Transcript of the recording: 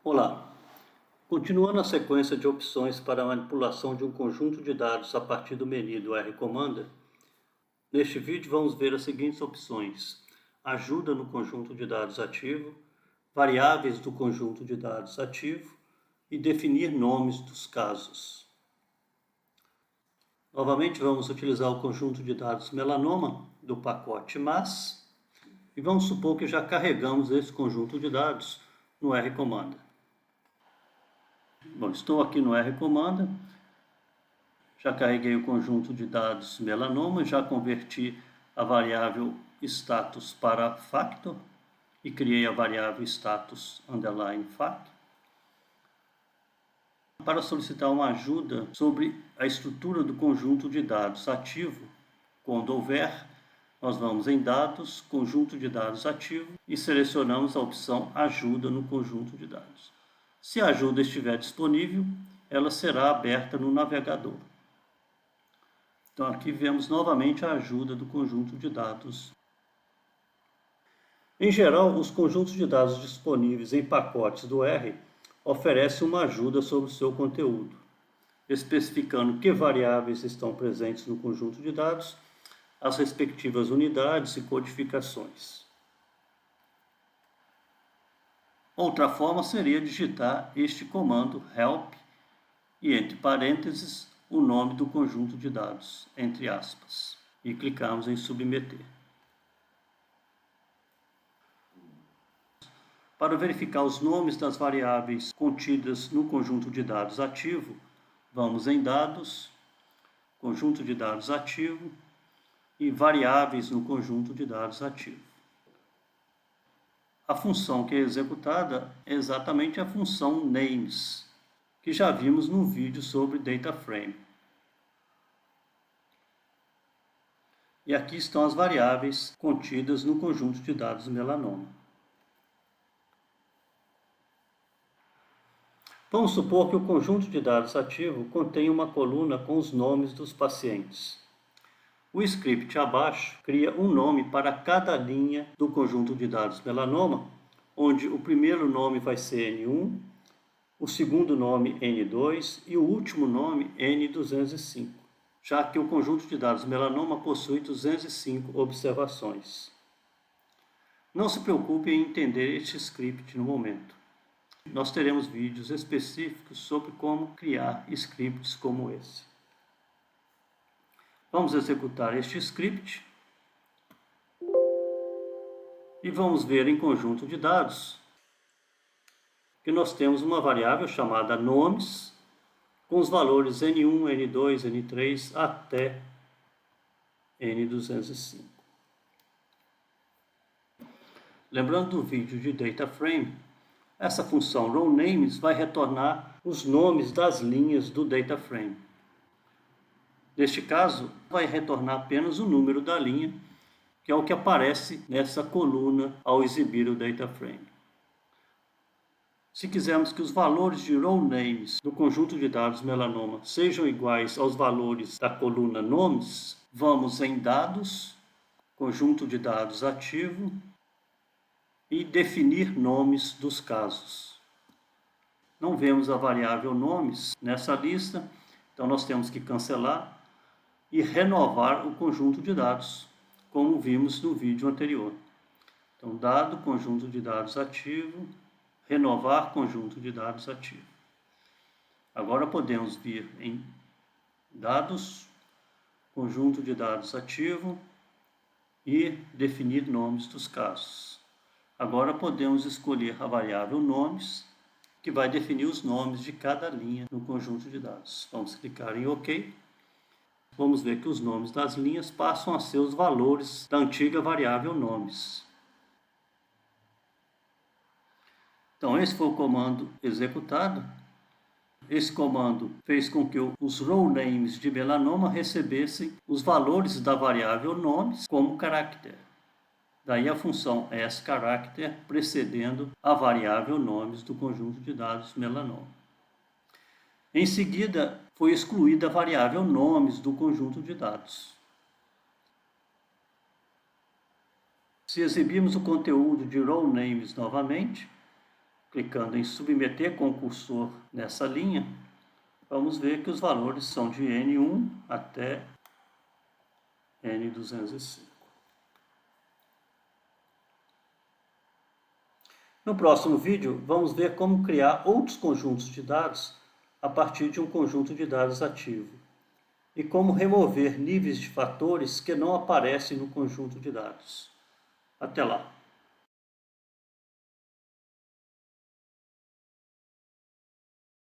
Olá! Continuando a sequência de opções para a manipulação de um conjunto de dados a partir do menu do R-Commander, neste vídeo vamos ver as seguintes opções: ajuda no conjunto de dados ativo, variáveis do conjunto de dados ativo e definir nomes dos casos. Novamente vamos utilizar o conjunto de dados melanoma do pacote MAS e vamos supor que já carregamos esse conjunto de dados no R-Commander. Bom, estou aqui no R-Commander, já carreguei o conjunto de dados melanoma, já converti a variável status para factor e criei a variável status underline fact. Para solicitar uma ajuda sobre a estrutura do conjunto de dados ativo, quando houver, nós vamos em dados, conjunto de dados ativo e selecionamos a opção ajuda no conjunto de dados. Se a ajuda estiver disponível, ela será aberta no navegador. Então aqui vemos novamente a ajuda do conjunto de dados. Em geral, os conjuntos de dados disponíveis em pacotes do R oferecem uma ajuda sobre o seu conteúdo, especificando que variáveis estão presentes no conjunto de dados, as respectivas unidades e codificações. Outra forma seria digitar este comando help e entre parênteses o nome do conjunto de dados, entre aspas, e clicarmos em submeter. Para verificar os nomes das variáveis contidas no conjunto de dados ativo, vamos em dados, conjunto de dados ativo e variáveis no conjunto de dados ativo. A função que é executada é exatamente a função names, que já vimos no vídeo sobre DataFrame. E aqui estão as variáveis contidas no conjunto de dados melanoma. Vamos supor que o conjunto de dados ativo contém uma coluna com os nomes dos pacientes. O script abaixo cria um nome para cada linha do conjunto de dados melanoma, onde o primeiro nome vai ser N1, o segundo nome N2 e o último nome N205, já que o conjunto de dados melanoma possui 205 observações. Não se preocupe em entender este script no momento. Nós teremos vídeos específicos sobre como criar scripts como esse. Vamos executar este script e vamos ver em conjunto de dados que nós temos uma variável chamada nomes com os valores N1, N2, N3 até N205. Lembrando do vídeo de DataFrame, essa função rowNames vai retornar os nomes das linhas do DataFrame. Neste caso, vai retornar apenas o número da linha, que é o que aparece nessa coluna ao exibir o DataFrame. Se quisermos que os valores de rowNames do conjunto de dados melanoma sejam iguais aos valores da coluna nomes, vamos em dados, conjunto de dados ativo e definir nomes dos casos. Não vemos a variável nomes nessa lista, então nós temos que cancelar e renovar o conjunto de dados, como vimos no vídeo anterior. Então, dado conjunto de dados ativo, renovar conjunto de dados ativo. Agora podemos vir em dados, conjunto de dados ativo e definir nomes dos casos. Agora podemos escolher a variável nomes, que vai definir os nomes de cada linha no conjunto de dados. Vamos clicar em OK. Vamos ver que os nomes das linhas passam a ser os valores da antiga variável nomes. Então, esse foi o comando executado. Esse comando fez com que os rowNames de melanoma recebessem os valores da variável nomes como caractere. Daí a função sCharacter precedendo a variável nomes do conjunto de dados melanoma. Em seguida, foi excluída a variável nomes do conjunto de dados. Se exibirmos o conteúdo de rowNames novamente, Clicando em submeter com o cursor nessa linha, vamos ver que os valores são de N1 até N205. No próximo vídeo, vamos ver como criar outros conjuntos de dados a partir de um conjunto de dados ativo e como remover níveis de fatores que não aparecem no conjunto de dados. Até lá!